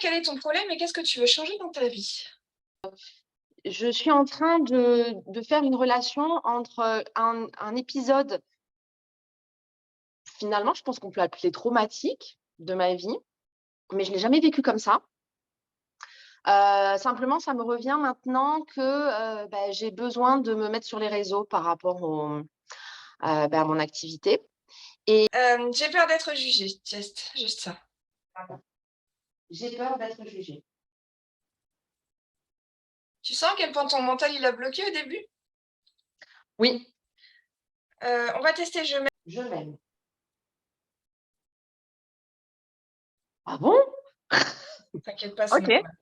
quel est ton problème et qu'est-ce que tu veux changer dans ta vie? Je suis en train de faire une relation entre un épisode, finalement, je pense qu'on peut appeler traumatique de ma vie, mais je l'ai jamais vécu comme ça. Simplement, ça me revient maintenant que, j'ai besoin de me mettre sur les réseaux par rapport à mon activité et J'ai peur d'être jugée, juste ça. j'ai peur d'être jugée. Tu sens à quel point ton mental, il a bloqué au début? Oui, On va tester je m'aime. je m'aime. Ah bon? T'inquiète pas, c'est OK. normal.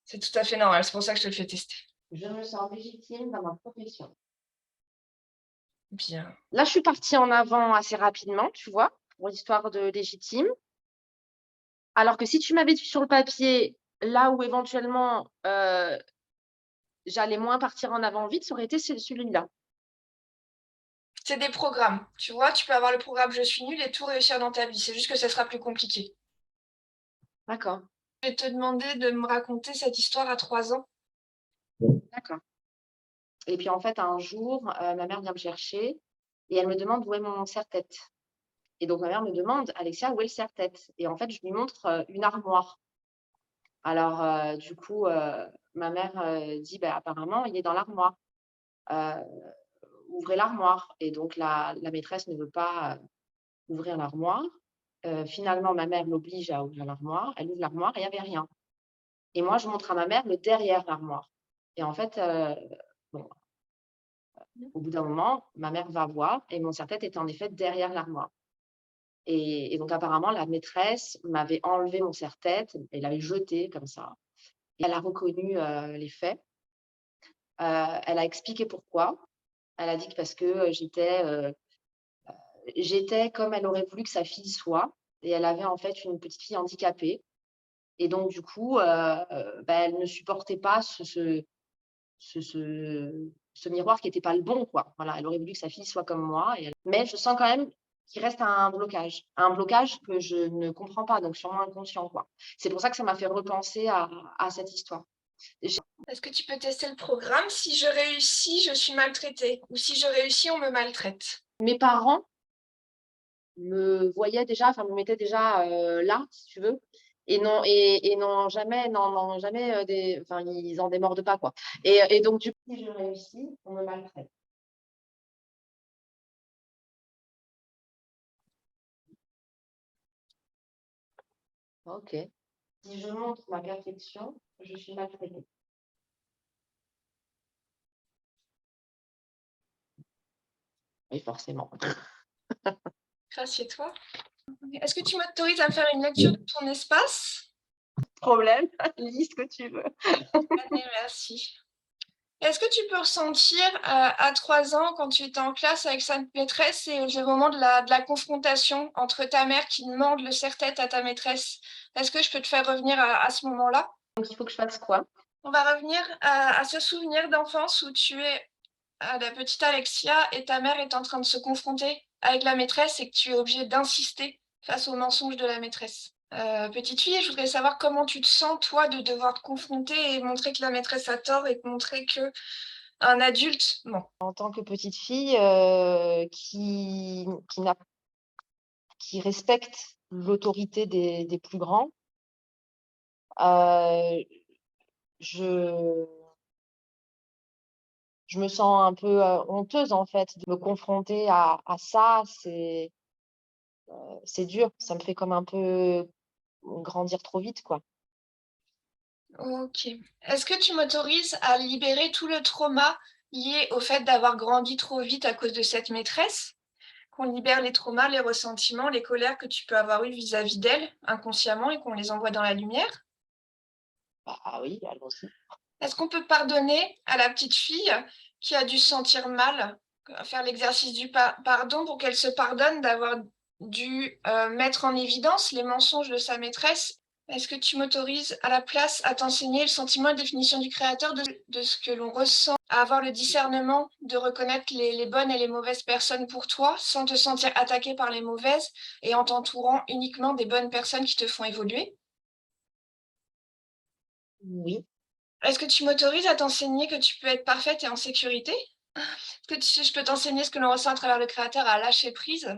C'est tout à fait normal, c'est pour ça que je te le fais tester. Je me sens légitime dans ma profession. Bien. Là, je suis partie en avant assez rapidement, tu vois? Pour l'histoire de légitime. Alors que si tu m'avais dit sur le papier, là où éventuellement, j'allais moins partir en avant vite, ça aurait été celui-là. C'est des programmes, tu vois? Tu peux avoir le programme «Je suis nulle» et tout réussir dans ta vie, c'est juste que ça sera plus compliqué. D'accord, Je vais te demander de me raconter cette histoire à 3 ans. d'accord. Et puis en fait, un jour, ma mère vient me chercher et elle me demande où est mon serre-tête. Et donc ma mère me demande: «Alexia, où est le serre-tête?» Et en fait, je lui montre, une armoire. Alors, du coup, ma mère, dit: «Bah, apparemment, il est dans l'armoire. Heu, ouvrez l'armoire». Et donc la maîtresse ne veut pas, ouvrir l'armoire. Finalement, ma mère l'oblige à ouvrir l'armoire. Elle ouvre l'armoire et il y avait rien. Et moi, je montre à ma mère le derrière l'armoire. Et en fait, bon, au bout d'un moment, ma mère va voir et mon serre-tête était en effet derrière l'armoire. Et donc apparemment, la maîtresse m'avait enlevé mon serre-tête et l'avait jeté comme ça. Et elle a reconnu, les faits. Elle a expliqué pourquoi. Elle a dit que parce que, j'étais comme elle aurait voulu que sa fille soit. Et elle avait en fait une petite fille handicapée. Et donc du coup, elle ne supportait pas ce ce ce miroir qui était pas le bon, quoi. Voilà, elle aurait voulu que sa fille soit comme moi mais je sens quand même qu'il reste un blocage que je ne comprends pas, donc sûrement inconscient, quoi. C'est pour ça que ça m'a fait repenser à cette histoire. J'ai Est-ce que tu peux tester le programme? Si je réussis, je suis maltraitée ou si je réussis, on me maltraite. Mes parents me voyaient déjà, enfin me mettaient déjà, là, si tu veux, et n'ont jamais, enfin ils en démordent pas, quoi. Et donc du coup, si je réussis, on me maltraite. OK. Si je montre ma perfection, je suis maltraitée. Oui, forcément. Assieds-toi. Est-ce que tu m'autorises à me faire une lecture de ton espace? Problème, lis ce que tu veux. Allez, merci. Est-ce que tu peux ressentir, à 3 ans, quand tu étais en classe avec sa maîtresse, c'est le moment de la confrontation entre ta mère qui demande le serre-tête à ta maîtresse? Est-ce que je peux te faire revenir à ce moment-là? Donc il faut que je fasse quoi? On va revenir à ce souvenir d'enfance où tu es, la petite Alexia et ta mère est en train de se confronter avec la maîtresse et que tu es obligée d'insister face aux mensonges de la maîtresse. Petite fille, je voudrais savoir comment tu te sens, toi, de devoir te confronter et montrer que la maîtresse a tort et de montrer qu'un adulte ment. En tant que petite fille, qui respecte l'autorité des plus grands, heu, je je me sens un peu, honteuse, en fait, de me confronter à ça. C'est dur, ça me fait comme un peu grandir trop vite, quoi. OK. Est-ce que tu m'autorises à libérer tout le trauma lié au fait d'avoir grandi trop vite à cause de cette maîtresse? Qu'on libère les traumas, les ressentiments, les colères que tu peux avoir eues vis-à-vis d'elle, inconsciemment et qu'on les envoie dans la lumière? Bah oui, allons-y. Est-ce qu'on peut pardonner à la petite fille qui a dû se sentir mal, faire l'exercice du pardon pour qu'elle se pardonne d'avoir dû, mettre en évidence les mensonges de sa maîtresse? Est-ce que tu m'autorises à la place à t'enseigner le sentiment et définition du créateur de ce que l'on ressent, à avoir le discernement de reconnaître les bonnes et les mauvaises personnes pour toi, sans te sentir attaqué par les mauvaises et en t'entourant uniquement des bonnes personnes qui te font évoluer? Oui, Est-ce que tu m'autorises à t'enseigner que tu peux être parfaite et en sécurité? Est-ce que je peux t'enseigner ce que l'on ressent à travers le créateur à lâcher prise?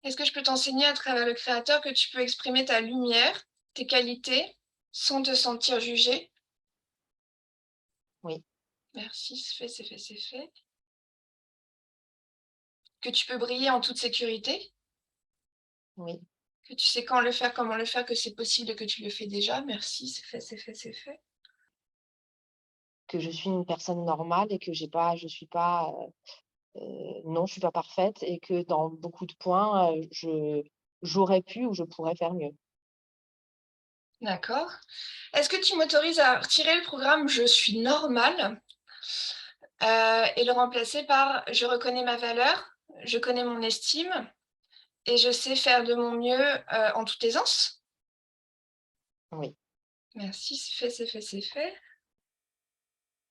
Est-ce que je peux t'enseigner à travers le créateur que tu peux exprimer ta lumière, tes qualités, sans te sentir jugé? oui, Merci, c'est fait, c'est fait, c'est fait. Que tu peux briller en toute sécurité? oui. Que tu sais quand le faire, comment le faire, que c'est possible et que tu le fais déjà? Merci, c'est fait, c'est fait, c'est fait. Que je suis une personne normale et que je suis pas, non, je suis pas parfaite et que dans beaucoup de points, j'aurais pu ou je pourrais faire mieux. D'accord. Est-ce que tu m'autorises à retirer le programme «Je suis normale» et le remplacer par «Je reconnais ma valeur, je connais mon estime et je sais faire de mon mieux, en toute aisance»? Oui. Merci, c'est fait, c'est fait, c'est fait.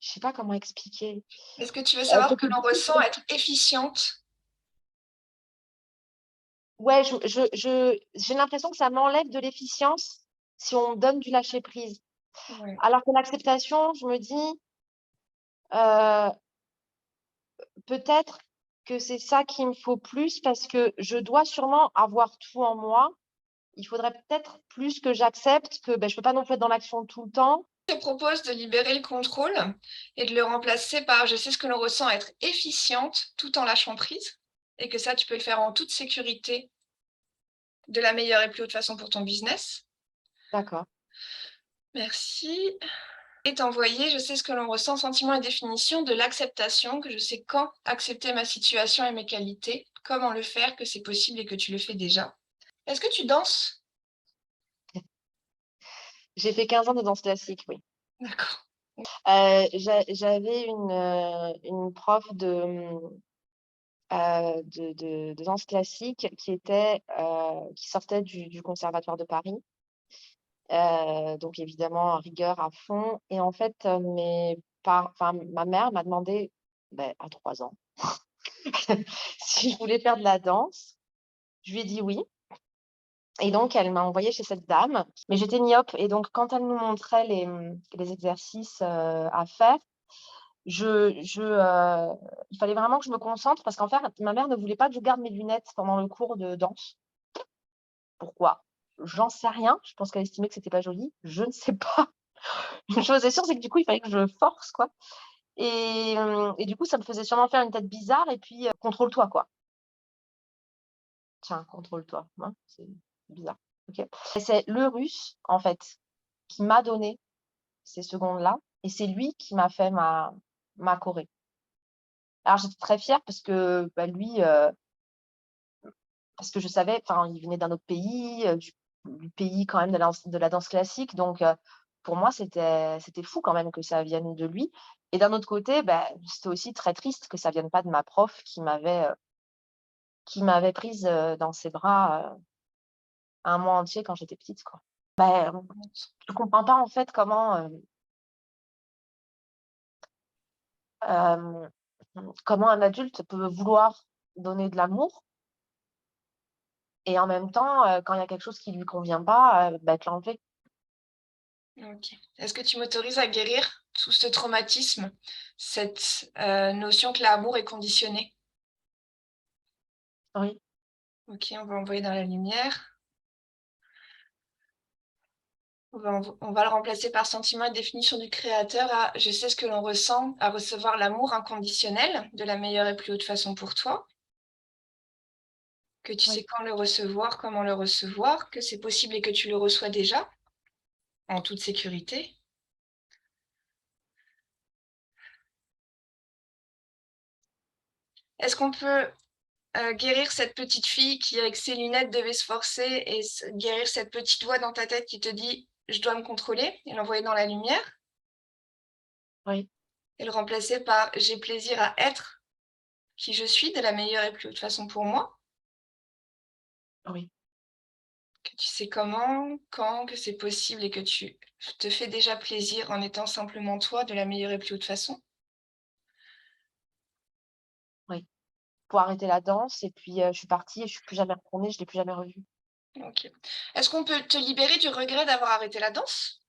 Je sais pas comment expliquer. Est-ce que tu veux savoir que C'était l'on difficile. ressent être efficiente? Ouais, j'ai l'impression que ça m'enlève de l'efficience si on me donne du lâcher prise. Ouais. Alors que l'acceptation, je me dis, heu, peut-être que c'est ça qu'il me faut plus parce que je dois sûrement avoir tout en moi. Il faudrait peut-être plus que j'accepte que, je peux pas non plus être dans l'action tout le temps. Je te propose de libérer le contrôle et de le remplacer par «Je sais ce que l'on ressent être efficiente tout en lâchant prise» et que ça, tu peux le faire en toute sécurité, de la meilleure et plus haute façon pour ton business. D'accord, Merci. Et t'envoyer, je sais ce que l'on ressent, sentiment et définition de l'acceptation, que je sais quand accepter ma situation et mes qualités, comment le faire, que c'est possible et que tu le fais déjà. Est-ce que tu danses? j'ai fait 15 ans de danse classique, oui. D'accord. J'avais une prof de danse classique qui sortait du conservatoire de Paris. Donc évidemment, rigueur à fond et en fait, ma mère m'a demandé, à 3 ans, si je voulais faire de la danse. Je lui ai dit: «Oui» et donc elle m'a envoyée chez cette dame, mais j'étais myope et donc quand elle nous montrait les exercices, à faire, il fallait vraiment que je me concentre parce qu'en fait, ma mère ne voulait pas que je garde mes lunettes pendant le cours de danse. Pourquoi? J'en sais rien. Je pense qu'elle estimait que c'était pas joli. Je ne sais pas. Une chose est sûre, c'est que du coup, il fallait que je force, quoi et du coup, ça me faisait sûrement faire une tête bizarre et puis, «Contrôle-toi», quoi. Tiens, contrôle-toi, hein, c'est bizarre. OK et c'est le Russe, en fait, qui m'a donné ces secondes-là et c'est lui qui m'a fait ma choré. Alors j'étais très fière parce que, lui, parce que je savais enfin, il venait d'un autre pays, du pays quand même de la danse classique donc pour moi, c'était fou quand même que ça vienne de lui et d'un autre côté, c'était aussi très triste que ça vienne pas de ma prof qui m'avait prise, dans ses bras, un mois entier quand j'étais petite, quoi. Je comprends pas en fait hem, comment un adulte peut vouloir donner de l'amour et en même temps, quand il y a quelque chose qui lui convient pas, te l'enlever. OK. Est-ce que tu m'autorises à guérir sous ce traumatisme, cette notion que l'amour est conditionné? Oui, OK, on va envoyer dans la lumière. On va le remplacer par sentiment et définition du créateur à je sais ce que l'on ressent à recevoir l'amour inconditionnel de la meilleure et plus haute façon pour toi, que tu sais oui, quand le recevoir, comment le recevoir, que c'est possible et que tu le reçois déjà en toute sécurité. Est-ce qu'on peut guérir cette petite fille qui, avec ses lunettes, devait se forcer et guérir cette petite voix dans ta tête qui te dit je dois me contrôler et l'envoyer dans la lumière oui, et le remplacer par j'ai plaisir à être qui je suis de la meilleure et plus haute façon pour moi. oui, Que tu sais comment, quand, que c'est possible et que tu te fais déjà plaisir en étant simplement toi de la meilleure et plus haute façon. oui. Pour arrêter la danse et puis, je suis partie et je suis plus jamais retournée, je l'ai plus jamais revu. OK. Est-ce qu'on peut te libérer du regret d'avoir arrêté la danse?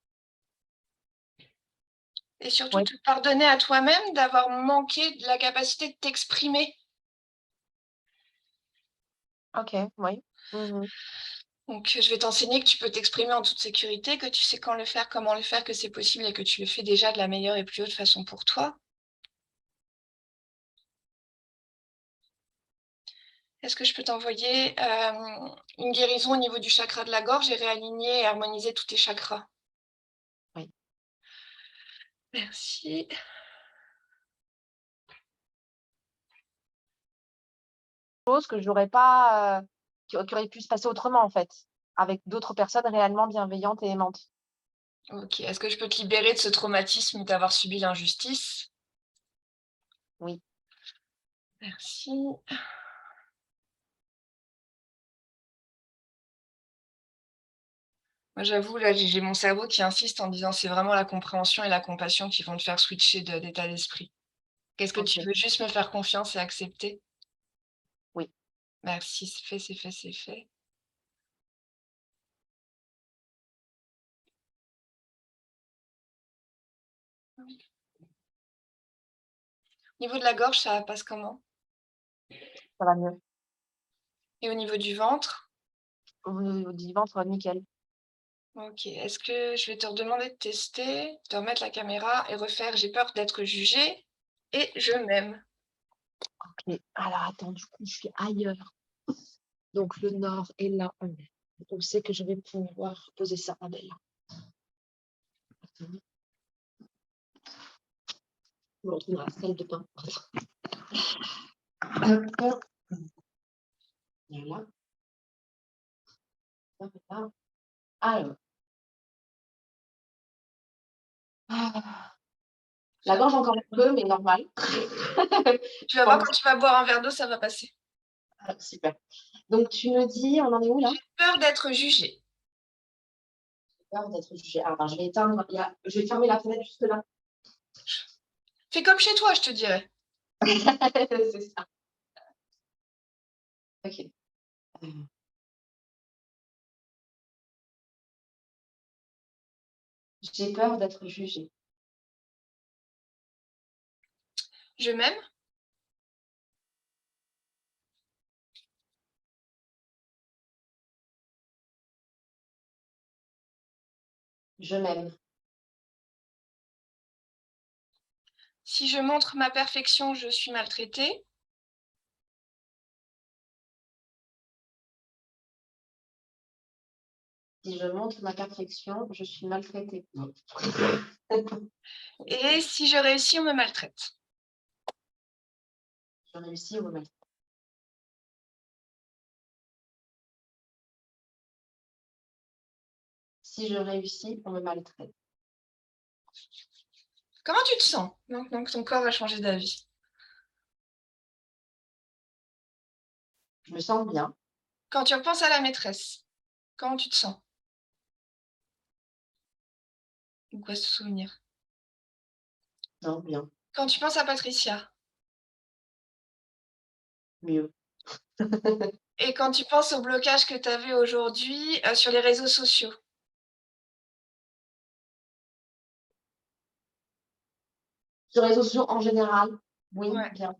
Et surtout Oui. te pardonner à toi-même d'avoir manqué de la capacité de t'exprimer. OK, oui. Mmh. Donc, je vais t'enseigner que tu peux t'exprimer en toute sécurité, que tu sais quand le faire, comment le faire, que c'est possible et que tu le fais déjà de la meilleure et plus haute façon pour toi. Est-ce que je peux t'envoyer, une guérison au niveau du chakra de la gorge et réaligner et harmoniser tous tes chakras? Oui. Merci. Chose que j'aurais pas, qui aurait pu se passer autrement, en fait, avec d'autres personnes réellement bienveillantes et aimantes. OK. Est-ce que je peux te libérer de ce traumatisme d'avoir subi l'injustice? Oui. Merci. Moi, j'avoue, là, j'ai mon cerveau qui insiste en disant: «C'est vraiment la compréhension et la compassion qui vont te faire switcher d'état d'esprit. Qu'est-ce que tu OK. veux juste me faire confiance et accepter?» Oui. Merci, c'est fait, c'est fait, c'est fait. Au niveau de la gorge, ça passe comment? Ça va mieux. Et au niveau du ventre? Au du ventre, nickel. OK. Est-ce que je vais te redemander de tester, de remettre la caméra et refaire: «J'ai peur d'être jugée» et «Je m'aime». OK. Alors attends, du coup, je suis ailleurs. Donc le nord est là. On sait que je vais pouvoir poser ça. Ah beh, là. Attends, je me retrouve dans la salle de bain. Hop, voilà, hop là. Alors, ah, la gorge encore un peu, mais normal. Tu Je vas voir pense. quand tu vas boire un verre d'eau, ça va passer. Ah, super. Donc tu me dis, on en est où là? Peur d'être jugée. Peur d'être jugée. Alors, je vais éteindre, je vais fermer la fenêtre juste là. Fais comme chez toi, je te dirais. C'est ça. OK. Heu, j'ai peur d'être jugée. Je m'aime. Je m'aime. Si je montre ma perfection, je suis maltraitée. Si je montre ma perfection, je suis maltraitée. Et si je réussis, on me maltraite. Je réussis ou mal. Si je réussis, on me maltraite. Comment tu te sens maintenant que ton corps a changé d'avis? Je me sens bien, Quand tu repenses à la maîtresse, comment tu te sens? Ou quoi ce souvenir? non, bien, Quand tu penses à Patricia mieux. et quand tu penses au blocage que tu avais aujourd'hui, sur les réseaux sociaux? Sur les réseaux sociaux en général, oui, Ouais. bien.